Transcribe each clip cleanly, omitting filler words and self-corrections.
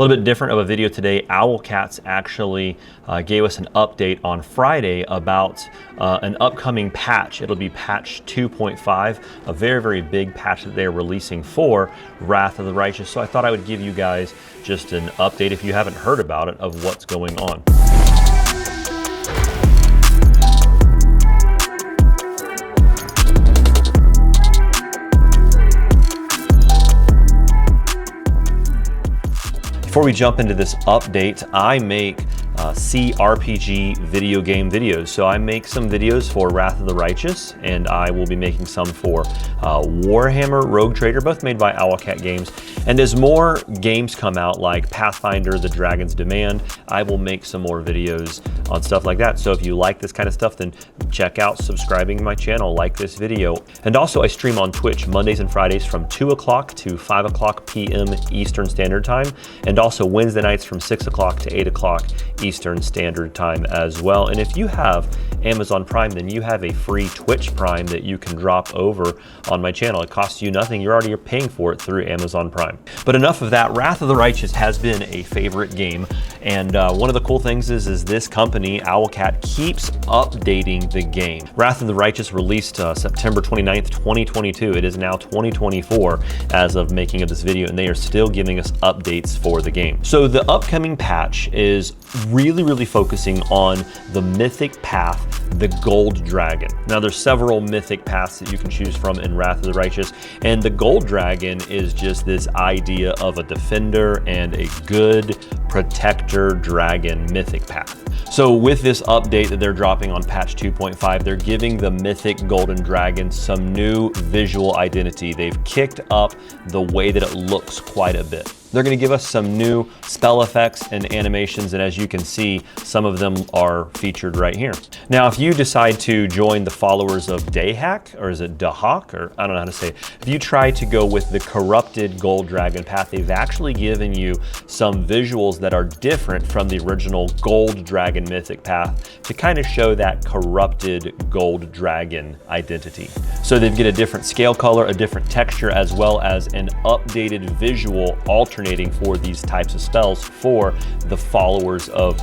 little bit different of a video today. Owlcats actually gave us an update on Friday about an upcoming patch. It'll be patch 2.5, a very, very big patch that they're releasing for Wrath of the Righteous. So I thought I would give you guys just an update, if you haven't heard about it, of what's going on. Before we jump into this update, I make CRPG video game videos. So I make some videos for Wrath of the Righteous, and I will be making some for Warhammer Rogue Trader, both made by Owlcat Games. And as more games come out, like Pathfinder, The Dragon's Demand, I will make some more videos on stuff like that. So if you like this kind of stuff, then check out subscribing to my channel, like this video. And also I stream on Twitch Mondays and Fridays from 2 o'clock to 5 o'clock p.m. Eastern Standard Time, and also Wednesday nights from 6 o'clock to 8 o'clock Eastern Standard Time as well. And if you have Amazon Prime, then you have a free Twitch Prime that you can drop over on my channel. It costs you nothing. You're already paying for it through Amazon Prime. But enough of that. Wrath of the Righteous has been a favorite game. And one of the cool things is this company, Owlcat, keeps updating the game. Wrath of the Righteous released September 29th, 2022. It is now 2024 as of making of this video, and they are still giving us updates for the game. So the upcoming patch is really focusing on the Mythic Path, the Gold Dragon. Now there's several Mythic Paths that you can choose from in Wrath of the Righteous, and the Gold Dragon is just this idea of a defender and a good protector dragon Mythic Path. So with this update that they're dropping on patch 2.5, they're giving the Mythic Golden Dragon some new visual identity. They've kicked up the way that it looks quite a bit. They're going to give us some new spell effects and animations, and as you can see, some of them are featured right here. Now, if you decide to join the followers of Dahak, or is it Dahak, or I don't know how to say it, if you try to go with the corrupted Gold Dragon path, they've actually given you some visuals that are different from the original Gold Dragon Mythic Path to kind of show that corrupted Gold Dragon identity. So they get a different scale color, a different texture, as well as an updated visual alternating for these types of spells for the followers of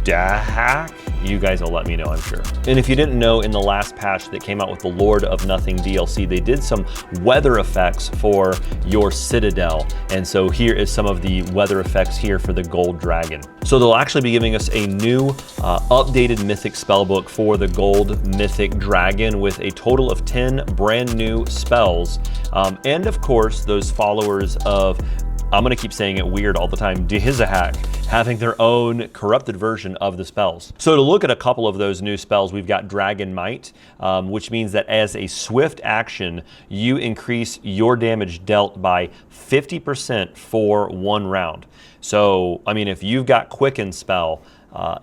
Dahak. You guys will let me know, I'm sure. And if you didn't know, in the last patch that came out with the Lord of Nothing DLC, they did some weather effects for your Citadel. And so here is some of the weather effects here for the Gold Dragon. So they'll actually be giving us a new updated Mythic spellbook for the Gold Mythic Dragon with a total of 10 brand new spells. And of course, those followers of, I'm gonna keep saying it weird all the time, Dahak, having their own corrupted version of the spells. So to look at a couple of those new spells, we've got Dragon Might, which means that as a swift action, you increase your damage dealt by 50% for 1 round. So, I mean, if you've got Quicken spell,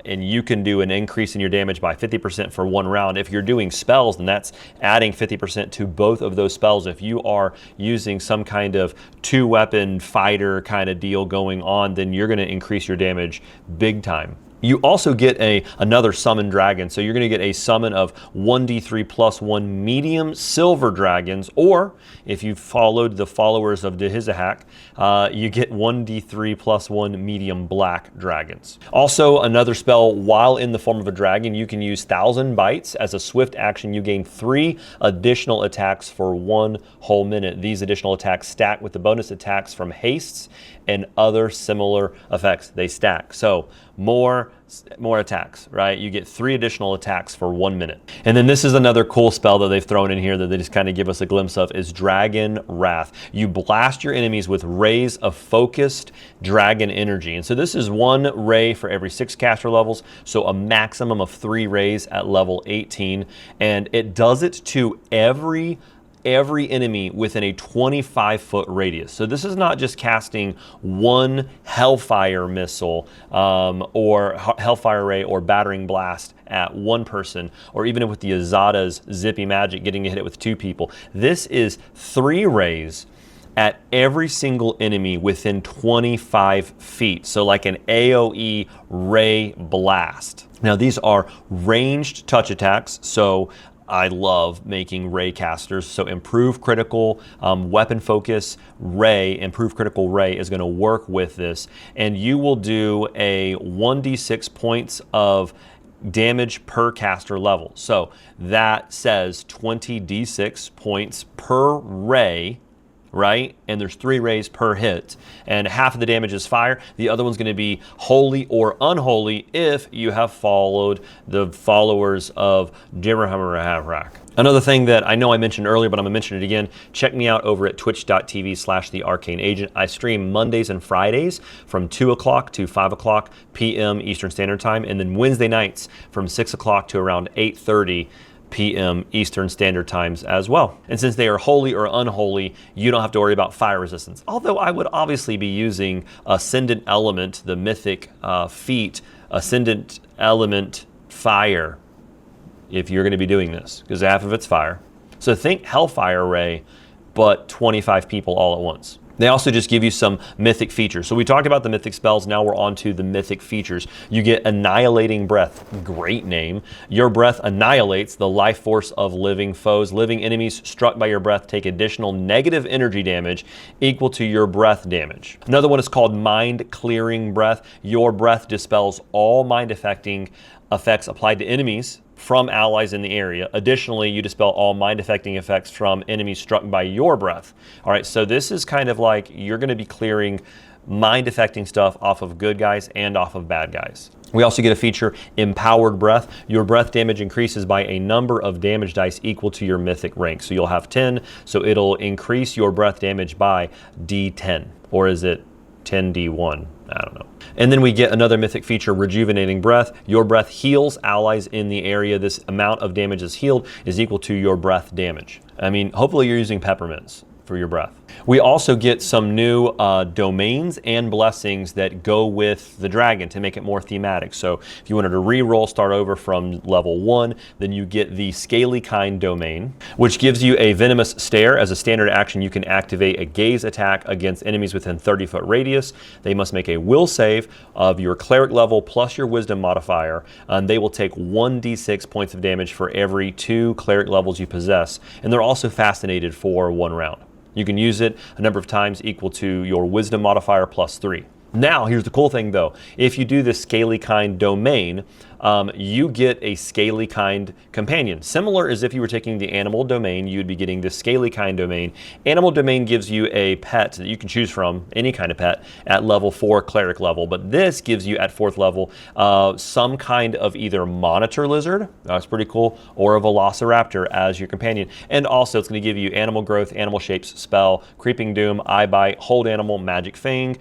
and you can do an increase in your damage by 50% for 1 round. If you're doing spells, then that's adding 50% to both of those spells. If you are using some kind of 2-weapon fighter kind of deal going on, then you're going to increase your damage big time. You also get another summon dragon. So you're going to get a summon of 1d3 plus 1 medium silver dragons, or if you followed the followers of Dahak, you get 1d3 plus 1 medium black dragons. Also, another spell, while in the form of a dragon, you can use 1,000 bites. As a swift action, you gain 3 additional attacks for 1 whole minute. These additional attacks stack with the bonus attacks from hastes and other similar effects. They stack. So more attacks, right? You get 3 additional attacks for 1 minute. And then this is another cool spell that they've thrown in here that they just kind of give us a glimpse of, is Dragon Wrath. You blast your enemies with rays of focused dragon energy. And so this is 1 ray for every 6 caster levels, so a maximum of 3 rays at level 18. And it does it to every enemy within a 25-foot radius. So this is not just casting 1 Hellfire missile or Hellfire ray or battering blast at 1 person, or even with the Azada's zippy magic getting to hit it with 2 people. This is 3 rays at every single enemy within 25 feet. So like an AoE ray blast. Now these are ranged touch attacks, so I love making ray casters. So improve critical weapon focus ray, improve critical ray is going to work with this, and you will do a 1d6 points of damage per caster level. So that says 20d6 points per ray, right? And there's 3 rays per hit, and half of the damage is fire. The other one's going to be holy or unholy if you have followed the followers of Dirhamravrak. Another thing that I know I mentioned earlier, but I'm going to mention it again, check me out over at twitch.tv/thearcaneagent. I stream Mondays and Fridays from 2 o'clock to 5 o'clock p.m. Eastern Standard Time, and then Wednesday nights from 6 o'clock to around 8:30 p.m. Eastern Standard Times as well. And since they are holy or unholy, you don't have to worry about fire resistance. Although I would obviously be using Ascendant Element, the Mythic feat, Ascendant Element Fire, if you're going to be doing this, because half of it's fire. So think Hellfire Ray, but 25 people all at once. They also just give you some mythic features. So we talked about the mythic spells, now we're on to the mythic features. You get Annihilating Breath, great name. Your breath annihilates the life force of living foes. Living enemies struck by your breath take additional negative energy damage equal to your breath damage. Another one is called Mind Clearing Breath. Your breath dispels all mind affecting effects applied to enemies from allies in the area. Additionally, you dispel all mind-affecting effects from enemies struck by your breath. All right, so this is kind of like you're going to be clearing mind-affecting stuff off of good guys and off of bad guys. We also get a feature, Empowered Breath. Your breath damage increases by a number of damage dice equal to your mythic rank. So you'll have 10, so it'll increase your breath damage by D10. Or is it 10d1? I don't know. And then we get another mythic feature, Rejuvenating Breath. Your breath heals allies in the area. This amount of damage is healed is equal to your breath damage. I mean, hopefully you're using peppermints for your breath. We also get some new domains and blessings that go with the dragon to make it more thematic. So if you wanted to re-roll, start over from level 1, then you get the Scalykind Domain, which gives you a Venomous Stare. As a standard action, you can activate a gaze attack against enemies within 30-foot radius. They must make a will save of your cleric level plus your wisdom modifier. They will take 1d6 points of damage for every 2 cleric levels you possess. And they're also fascinated for 1 round. You can use it a number of times equal to your wisdom modifier plus 3. Now, here's the cool thing though. If you do the Scalykind Domain, you get a Scalykind companion. Similar as if you were taking the Animal Domain, you'd be getting the Scalykind Domain. Animal Domain gives you a pet that you can choose from, any kind of pet, at level 4 cleric level. But this gives you at 4th level some kind of either monitor lizard, that's pretty cool, or a velociraptor as your companion. And also it's going to give you animal growth, animal shapes spell, creeping doom, eye bite, hold animal, magic fang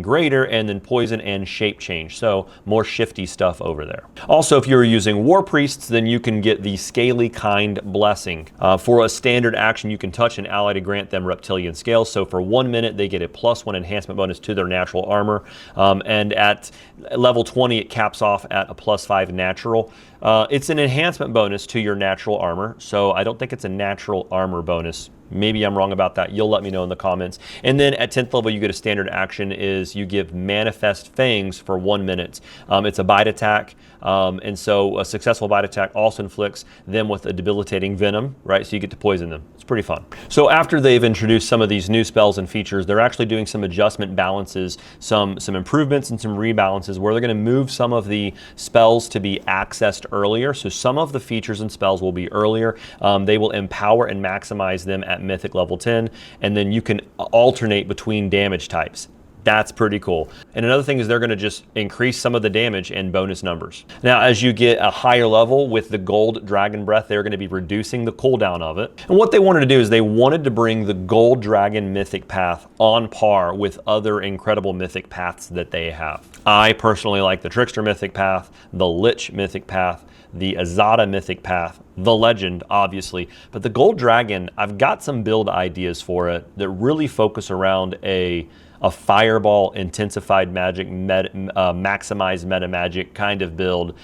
greater, and then poison and shape change. So more shifty stuff over there. Also, if you're using War Priests, then you can get the Scalykind Blessing. For a standard action, you can touch an ally to grant them reptilian scales. So for 1 minute, they get a +1 enhancement bonus to their natural armor. And at level 20, it caps off at a +5 natural. It's an enhancement bonus to your natural armor, so I don't think it's a natural armor bonus. Maybe I'm wrong about that. You'll let me know in the comments. And then at 10th level, you get a standard action is you give Manifest Fangs for 1 minute. It's a bite attack, and so a successful bite attack also inflicts them with a debilitating venom, right? So you get to poison them. It's pretty fun. So after they've introduced some of these new spells and features, they're actually doing some adjustment balances, some improvements and some rebalances where they're going to move some of the spells to be accessed earlier. So some of the features and spells will be earlier. They will empower and maximize them at Mythic level 10, and then you can alternate between damage types. That's pretty cool. And another thing is they're going to just increase some of the damage and bonus numbers. Now, as you get a higher level with the Gold Dragon Breath, they're going to be reducing the cooldown of it. And what they wanted to do is they wanted to bring the Gold Dragon Mythic Path on par with other incredible Mythic Paths that they have. I personally like the Trickster Mythic Path, the Lich Mythic Path, the Azada Mythic Path, the Legend, obviously. But the Gold Dragon, I've got some build ideas for it that really focus around a fireball, intensified magic, maximized meta magic kind of build.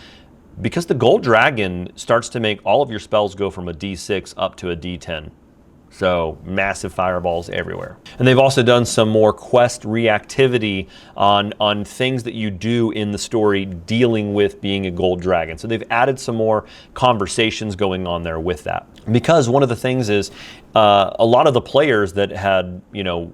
Because the Gold Dragon starts to make all of your spells go from a D6 up to a D10. So massive fireballs everywhere. And they've also done some more quest reactivity on things that you do in the story dealing with being a gold dragon. So they've added some more conversations going on there with that. Because one of the things is a lot of the players that had,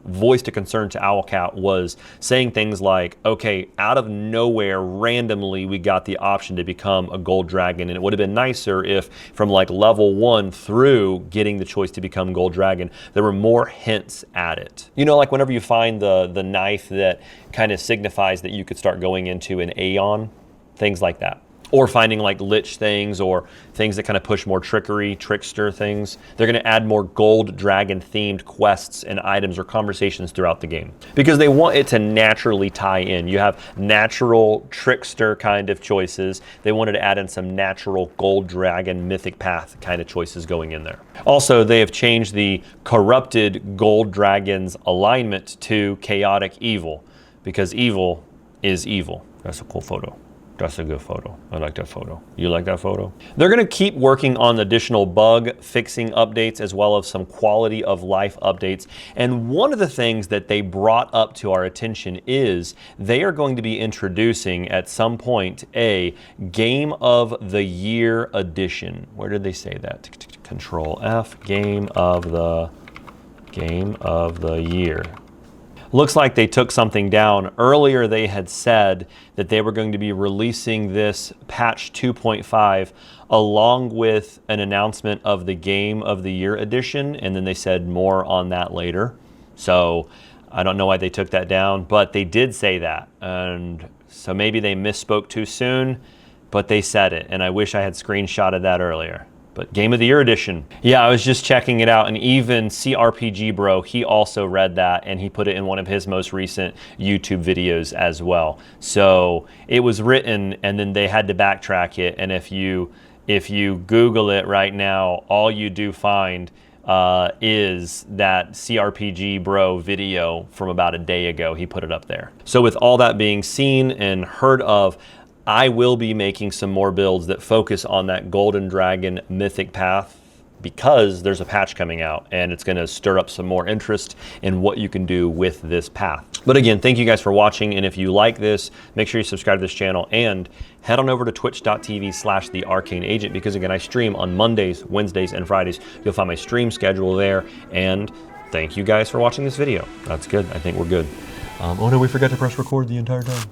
voiced a concern to Owlcat was saying things like, okay, out of nowhere, randomly, we got the option to become a gold dragon. And it would have been nicer if from like level 1 through getting the choice to become gold dragon, there were more hints at it. Like whenever you find the knife that kind of signifies that you could start going into an Aeon, things like that. Or finding like lich things or things that kind of push more trickery, trickster things. They're going to add more gold dragon themed quests and items or conversations throughout the game. Because they want it to naturally tie in. You have natural trickster kind of choices. They wanted to add in some natural Gold Dragon Mythic Path kind of choices going in there. Also, they have changed the corrupted Gold Dragon's alignment to chaotic evil. Because evil is evil. That's a cool photo. That's a good photo. I like that photo. You like that photo? They're going to keep working on additional bug fixing updates as well as some quality of life updates. And one of the things that they brought up to our attention is they are going to be introducing at some point a Game of the Year edition. Where did they say that? Control F, Game of the Year. Looks like they took something down. Earlier they had said that they were going to be releasing this patch 2.5 along with an announcement of the Game of the Year edition, and then they said more on that later. So I don't know why they took that down, but they did say that. And so maybe they misspoke too soon, but they said it, and I wish I had screenshotted that earlier. But Game of the Year edition. Yeah, I was just checking it out, and even CRPGBro, he also read that, and he put it in one of his most recent YouTube videos as well. So it was written, and then they had to backtrack it, and if you Google it right now, all you do find is that CRPGBro video from about a day ago. He put it up there. So with all that being seen and heard of, I will be making some more builds that focus on that Golden Dragon Mythic Path because there's a patch coming out and it's going to stir up some more interest in what you can do with this path. But again, thank you guys for watching, and if you like this, make sure you subscribe to this channel and head on over to twitch.tv/thearcaneagent because again, I stream on Mondays, Wednesdays, and Fridays. You'll find my stream schedule there, and thank you guys for watching this video. That's good. I think we're good. Oh no, we forgot to press record the entire time.